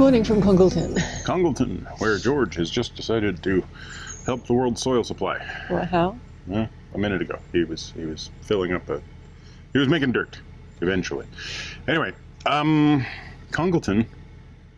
morning from Congleton. Congleton, where George has just decided to help the world's soil supply. What, how? A minute ago. He was filling up he was making dirt, eventually. Anyway, Congleton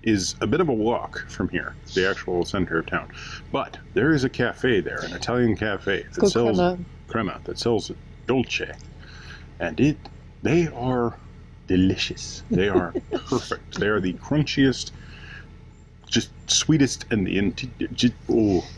is a bit of a walk from here, the actual center of town. But there is a cafe there, an Italian cafe that sells crema, that sells dolce. And they are delicious. They are perfect. They are the crunchiest, just sweetest, and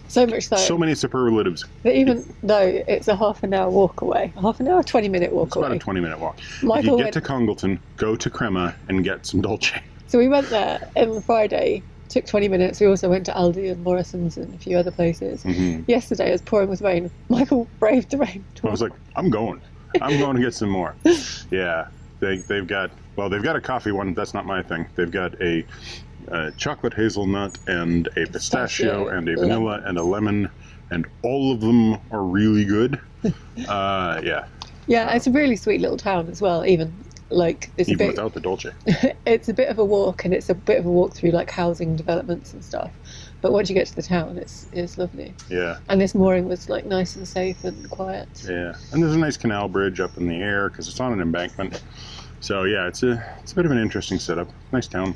so much so. So many superlatives. But even though it's a half an hour walk away, 20-minute walk away. It's about a 20-minute walk. Michael, if you get to Congleton, go to Crema and get some dolce. So we went there on Friday. Took 20 minutes. We also went to Aldi and Morrison's and a few other places. Mm-hmm. Yesterday, it was pouring with rain. Michael braved the rain. I was like, I'm going to get some more. Yeah. They've got a coffee one. That's not my thing. They've got a chocolate hazelnut and a pistachio and a vanilla and a lemon, and all of them are really good. Yeah. Yeah, it's a really sweet little town as well. Even without the dolce. It's a bit of a walk, and it's a bit of a walk through like housing developments and stuff. But once you get to the town, it's lovely. Yeah. And this mooring was like nice and safe and quiet. Yeah. And there's a nice canal bridge up in the air because it's on an embankment. So yeah, it's a bit of an interesting setup. Nice town.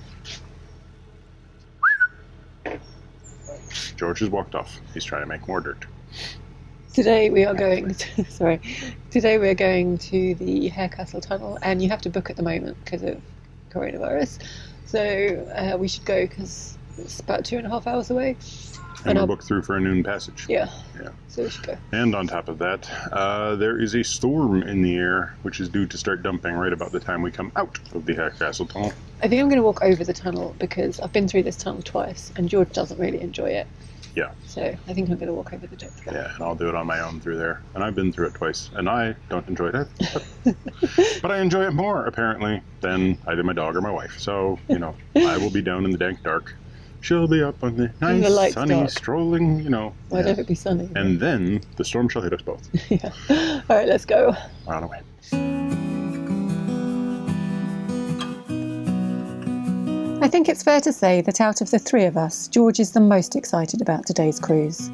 George has walked off. He's trying to make more dirt. Today we are going to, Today we're going to the Harecastle Tunnel, and you have to book at the moment because of coronavirus. So we should go because it's about 2.5 hours away. And we're booked through for a noon passage. Yeah. So we should go. And on top of that, there is a storm in the air, which is due to start dumping right about the time we come out of the Harecastle Tunnel. I think I'm going to walk over the tunnel because I've been through this tunnel twice, and George doesn't really enjoy it. Yeah. So I think I'm going to walk over the top. Yeah, and I'll do it on my own through there. And I've been through it twice, and I don't enjoy it. But I enjoy it more, apparently, than either my dog or my wife. So, I will be down in the dank dark. She'll be up on the nice, sunny, dark. Strolling, Why don't it be sunny? And then the storm shall hit us both. Yeah. All right, let's go. On away. I think it's fair to say that out of the three of us, George is the most excited about today's cruise.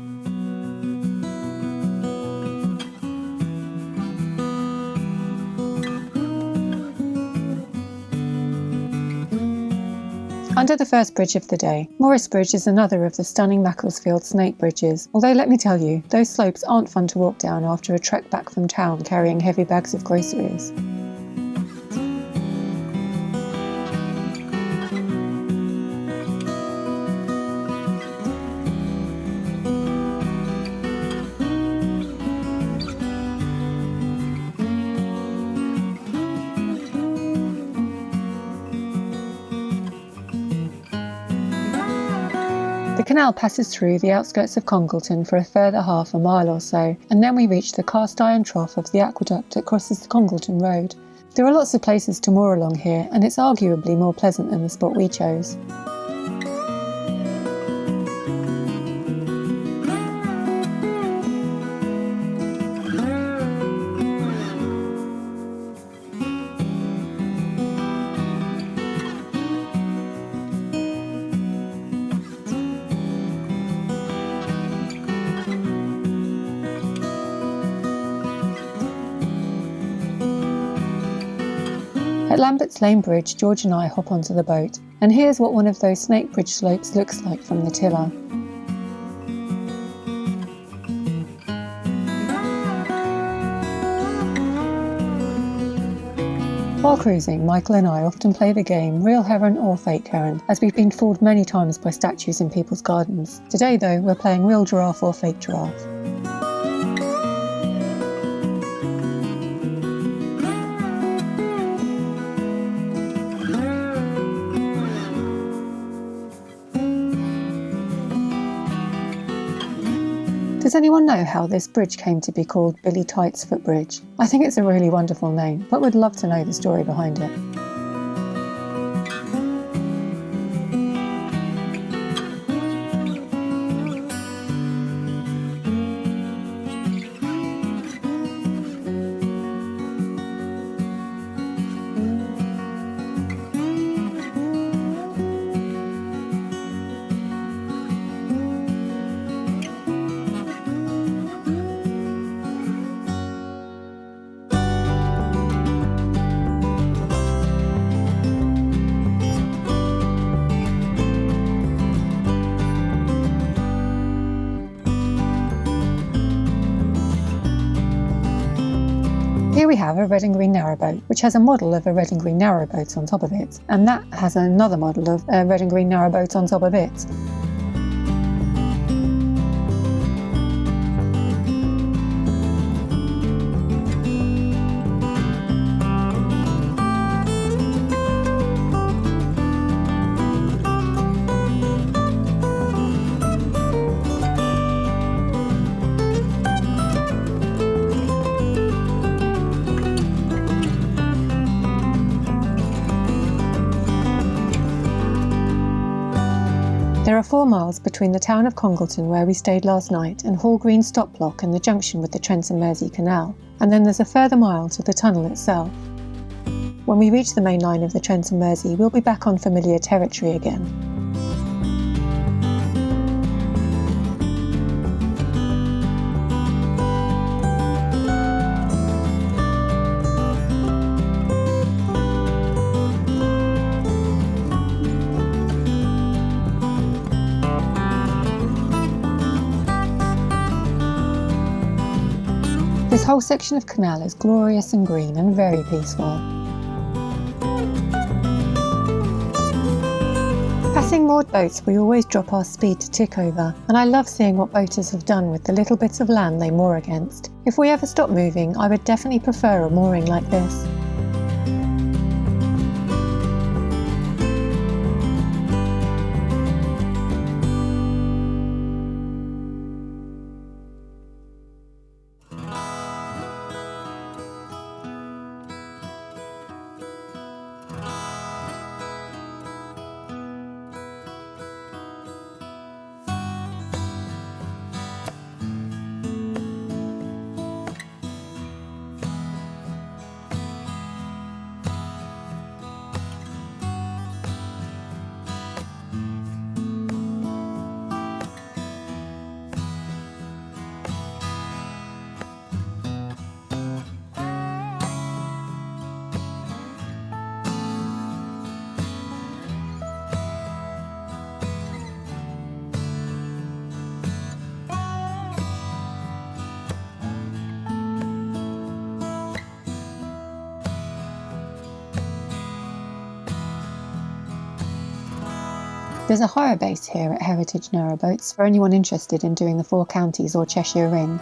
Under the first bridge of the day, Morris Bridge is another of the stunning Macclesfield snake bridges, although let me tell you, those slopes aren't fun to walk down after a trek back from town carrying heavy bags of groceries. The canal passes through the outskirts of Congleton for a further half a mile or so, and then we reach the cast iron trough of the aqueduct that crosses the Congleton Road. There are lots of places to moor along here, and it's arguably more pleasant than the spot we chose. At Lambert's Lane Bridge, George and I hop onto the boat, and here's what one of those snake bridge slopes looks like from the tiller. While cruising, Michael and I often play the game Real Heron or Fake Heron, as we've been fooled many times by statues in people's gardens. Today though, we're playing Real Giraffe or Fake Giraffe. Does anyone know how this bridge came to be called Billy Tight's Footbridge? I think it's a really wonderful name, but would love to know the story behind it. Here we have a red and green narrowboat, which has a model of a red and green narrowboat on top of it, and that has another model of a red and green narrowboat on top of it. There are 4 miles between the town of Congleton, where we stayed last night, and Hall Green Stop Block and the junction with the Trent Mersey Canal, and then there's a further mile to the tunnel itself. When we reach the main line of the Trent Mersey, we'll be back on familiar territory again. This whole section of canal is glorious and green and very peaceful. Passing moored boats, we always drop our speed to tick over, and I love seeing what boaters have done with the little bits of land they moor against. If we ever stop moving, I would definitely prefer a mooring like this. There's a hire base here at Heritage Narrowboats for anyone interested in doing the 4 counties or Cheshire Ring.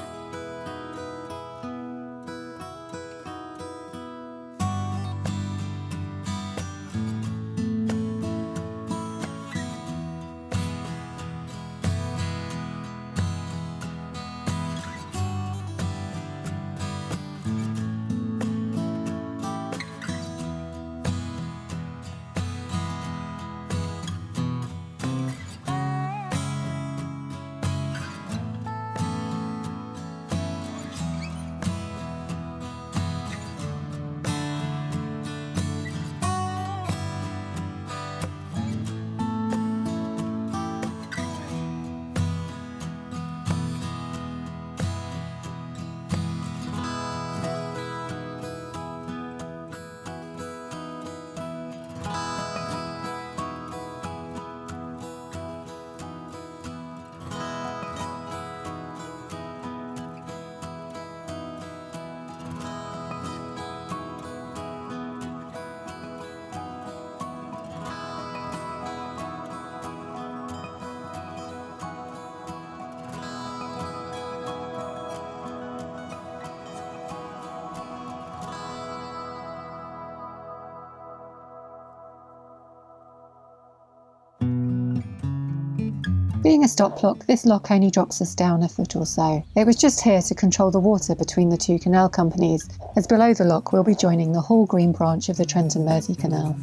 Being a stop lock, this lock only drops us down a foot or so. It was just here to control the water between the 2 canal companies, as below the lock we'll be joining the Hall Green branch of the Trent Mersey Canal.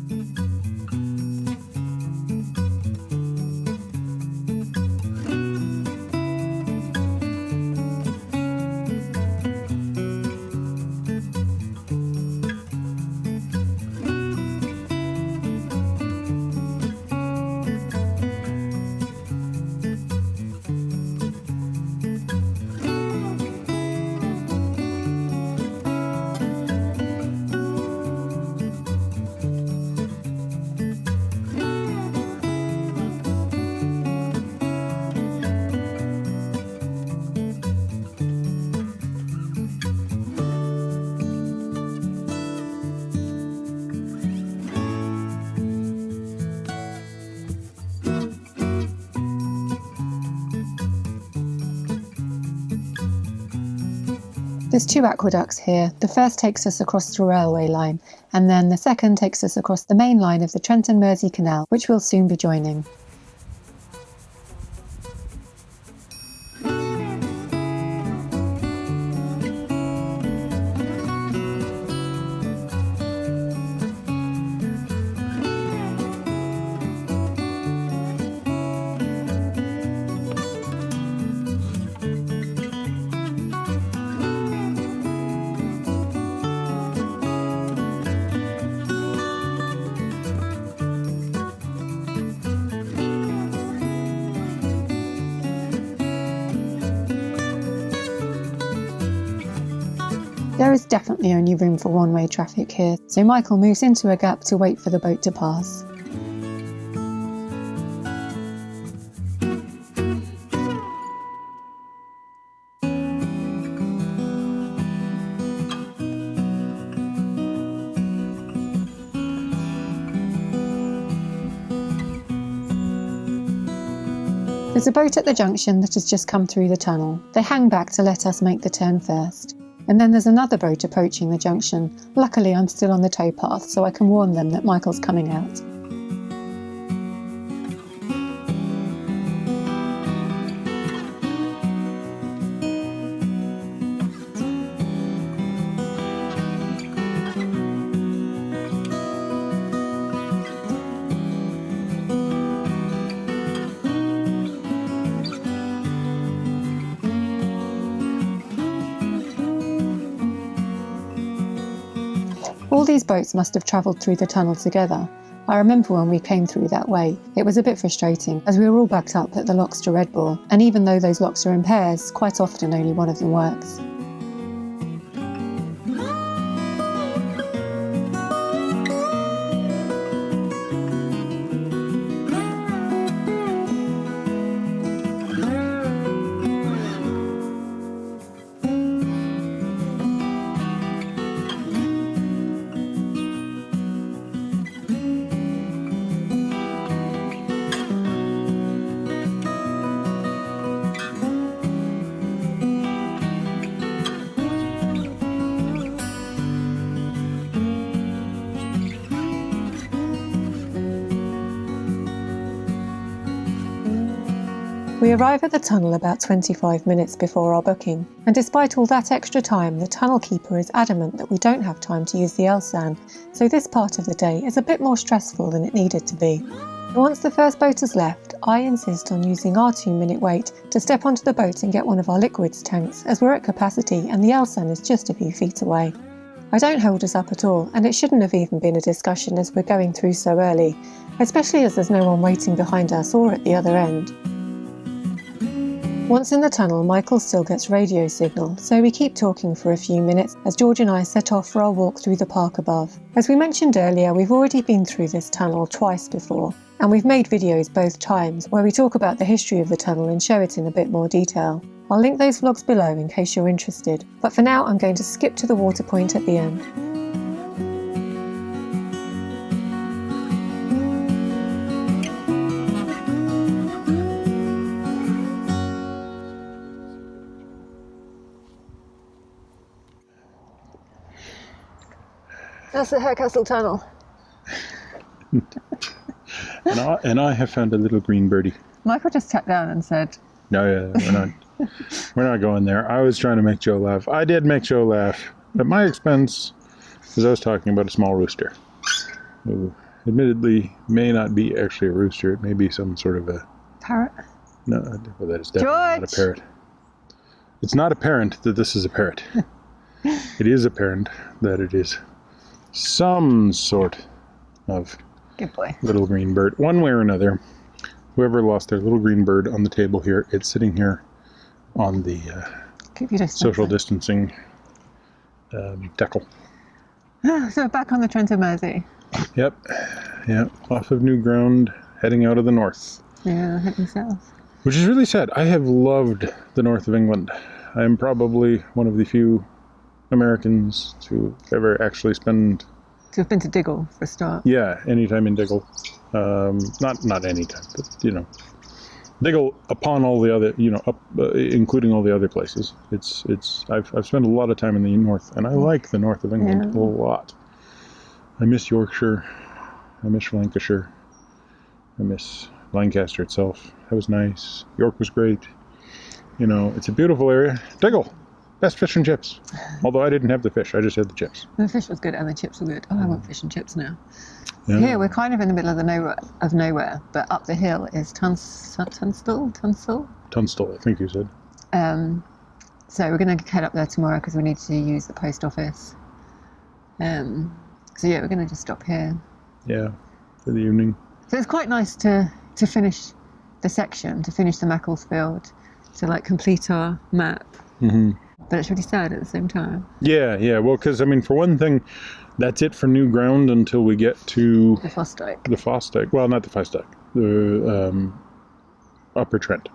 There's 2 aqueducts here. The first takes us across the railway line, and then the second takes us across the main line of the Trent Mersey Canal, which we'll soon be joining. There is definitely only room for one-way traffic here, so Michael moves into a gap to wait for the boat to pass. There's a boat at the junction that has just come through the tunnel. They hang back to let us make the turn first. And then there's another boat approaching the junction. Luckily, I'm still on the towpath, so I can warn them that Michael's coming out. All these boats must have travelled through the tunnel together. I remember when we came through that way. It was a bit frustrating, as we were all backed up at the locks to Redbull, and even though those locks are in pairs, quite often only one of them works. We arrive at the tunnel about 25 minutes before our booking, and despite all that extra time, the tunnel keeper is adamant that we don't have time to use the Elsan, so this part of the day is a bit more stressful than it needed to be. Once the first boat has left, I insist on using our 2-minute wait to step onto the boat and get one of our liquids tanks, as we're at capacity and the Elsan is just a few feet away. I don't hold us up at all, and it shouldn't have even been a discussion as we're going through so early, especially as there's no one waiting behind us or at the other end. Once in the tunnel, Michael still gets radio signal, so we keep talking for a few minutes as George and I set off for our walk through the park above. As we mentioned earlier, we've already been through this tunnel twice before, and we've made videos both times where we talk about the history of the tunnel and show it in a bit more detail. I'll link those vlogs below in case you're interested, but for now I'm going to skip to the water point at the end. That's the Harecastle Tunnel. and I have found a little green birdie. Michael just sat down and said, No, we're not going there. I was trying to make Joe laugh. I did make Joe laugh at my expense, because I was talking about a small rooster, who admittedly may not be actually a rooster. It may be some sort of a parrot. No, well, that is definitely not a parrot. It's not apparent that this is a parrot. It is apparent that it is some sort of good boy little green bird. One way or another, whoever lost their little green bird on the table here, it's sitting here on the social distancing decal. So back on the Trent Mersey. Yep, off of new ground, heading out of the north. Yeah, heading south. Which is really sad. I have loved the north of England. I am probably one of the few Americans to ever actually spend... To have been to Diggle, for a start. Yeah, any time in Diggle. Not any time, but, Diggle upon all the other, including all the other places. I've spent a lot of time in the north, and I like the north of England a lot. I miss Yorkshire. I miss Lancashire. I miss Lancaster itself. That was nice. York was great. It's a beautiful area. Diggle, best fish and chips. Although I didn't have the fish, I just had the chips. The fish was good and the chips were good. Oh, I want fish and chips now. Yeah. Here we're kind of in the middle of nowhere, but up the hill is Tunstall, Tunstall, I think you said. So we're going to head up there tomorrow because we need to use the post office. So yeah, we're going to just stop here. Yeah, for the evening. So it's quite nice to finish the section, to finish the Macclesfield, to complete our map. Mm-hmm. But it's really sad at the same time. Yeah. Well, because for one thing, that's it for new ground until we get to the Fosdyke. The Fosdyke. Well, not the Fosdyke. The Upper Trent.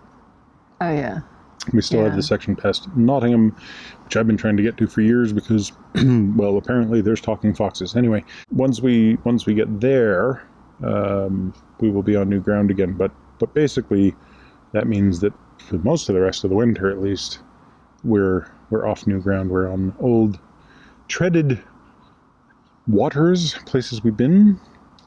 Oh yeah. We still have the section past Nottingham, which I've been trying to get to for years because, well, apparently there's talking foxes. Anyway, once we get there, we will be on new ground again. But basically, that means that for most of the rest of the winter, at least, we're off new ground. We're on old, treaded waters, places we've been.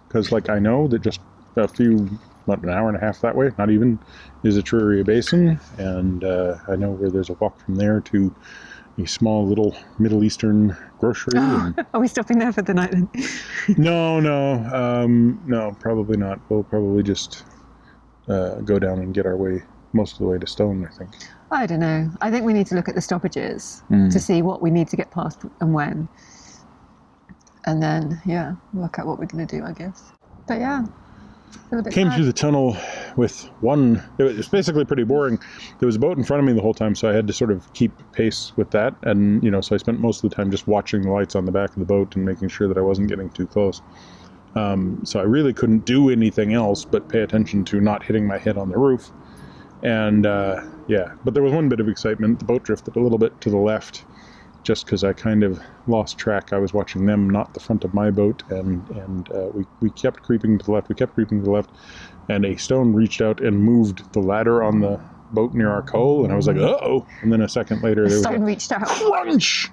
Because, I know that just an hour and a half that way, not even, is a Truro Basin, and I know where there's a walk from there to a small little Middle Eastern grocery. Are we stopping there for the night then? No, probably not. We'll probably just go down and get our way most of the way to Stone, I think. I don't know. I think we need to look at the stoppages to see what we need to get past and when. And then, work out what we're going to do, I guess. But yeah. Came through the tunnel with it was basically pretty boring. There was a boat in front of me the whole time, so I had to sort of keep pace with that. And, so I spent most of the time just watching the lights on the back of the boat and making sure that I wasn't getting too close. So I really couldn't do anything else but pay attention to not hitting my head on the roof. And, but there was one bit of excitement. The boat drifted a little bit to the left just because I kind of lost track. I was watching them, not the front of my boat, and we kept creeping to the left, and a stone reached out and moved the ladder on the boat near our coal, and I was like, uh-oh, and then a second later there was a reached out. Crunch!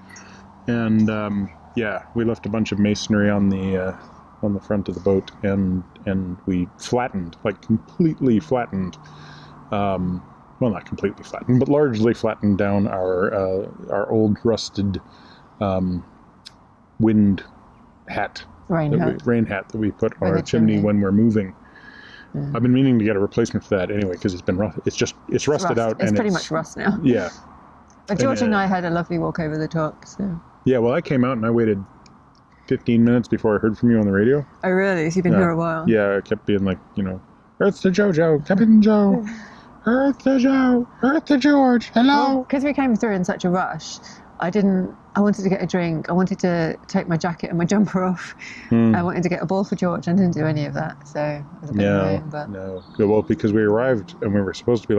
And, we left a bunch of masonry on the front of the boat, and we flattened, completely flattened, well, not completely flattened, but largely flattened down our old rusted rain hat that we put on our chimney when we're moving. Yeah. I've been meaning to get a replacement for that anyway because it's been rough. It's rusted out. It's pretty much rust now. Yeah. But George and I had a lovely walk over the top. So. Yeah, well, I came out and I waited 15 minutes before I heard from you on the radio. Oh, really? So you've been here a while? Yeah, I kept being Earth to Jojo, Captain Joe. Earth to Joe, Earth to George, hello. Because we came through in such a rush, I wanted to get a drink. I wanted to take my jacket and my jumper off. I wanted to get a ball for George. I didn't do any of that, so it was a bit annoying. But no. Well, because we arrived and we were supposed to be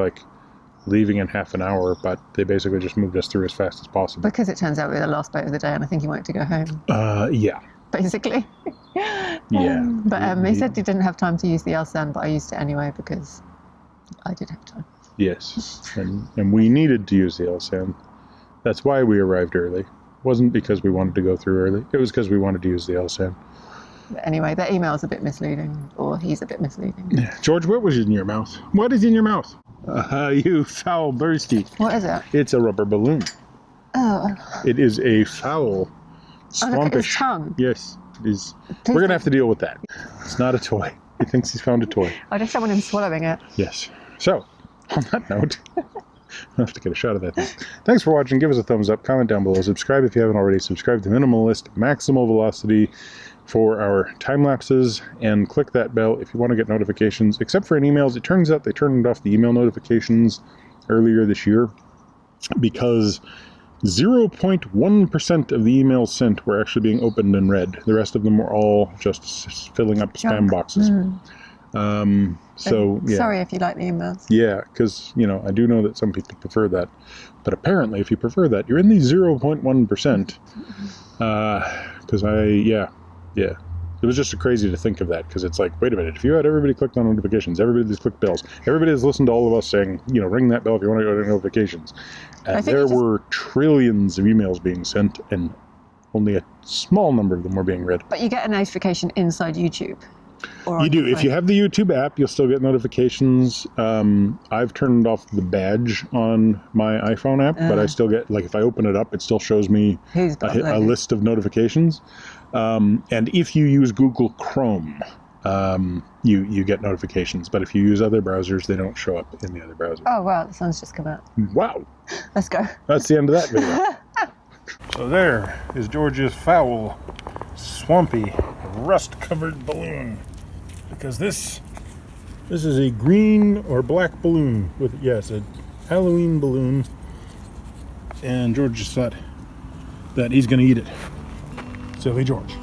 leaving in half an hour, but they basically just moved us through as fast as possible. Because it turns out we were the last boat of the day, and I think he wanted to go home. Yeah. Basically. Yeah. But he said he didn't have time to use the Elsan, but I used it anyway because I did have time. Yes, and we needed to use the Elsan. That's why we arrived early. It wasn't because we wanted to go through early. It was because we wanted to use the Elsan. But anyway, that email's a bit misleading, or he's a bit misleading. George, what was in your mouth? What is in your mouth? You foul bursty. What is it? It's a rubber balloon. Oh. It is a foul, swampish. Oh, look at his tongue. Yes, it is. We're going to have to deal with that. It's not a toy. He thinks he's found a toy. I just don't want him swallowing it. Yes. So, on that note, I'll have to get a shot of that thing. Thanks for watching. Give us a thumbs up. Comment down below. Subscribe if you haven't already. Subscribe to Minimalist Maximal Velocity for our time lapses. And click that bell if you want to get notifications. Except for in emails. It turns out they turned off the email notifications earlier this year because 0.1% of the emails sent were actually being opened and read. The rest of them were all just filling up spam boxes. So, yeah. Sorry if you like the emails. Yeah, because, I do know that some people prefer that. But apparently, if you prefer that, you're in the 0.1%. Because It was just crazy to think of that, because it's like, wait a minute, if you had everybody clicked on notifications, everybody that's clicked bells, everybody that's listened to all of us saying, ring that bell if you want to go to notifications. And there were trillions of emails being sent, and only a small number of them were being read. But you get a notification inside YouTube. You do. If you have the YouTube app, you'll still get notifications. I've turned off the badge on my iPhone app, but I still get, like, if I open it up, it still shows me a list of notifications. And if you use Google Chrome, you get notifications. But if you use other browsers, they don't show up in the other browser. Oh, wow, the sun's just come out. Wow. Let's go. That's the end of that video. So there is George's foul, swampy, rust-covered balloon. Because this is a green or black balloon with, yes, a Halloween balloon. And George just thought that he's going to eat it. Silly George.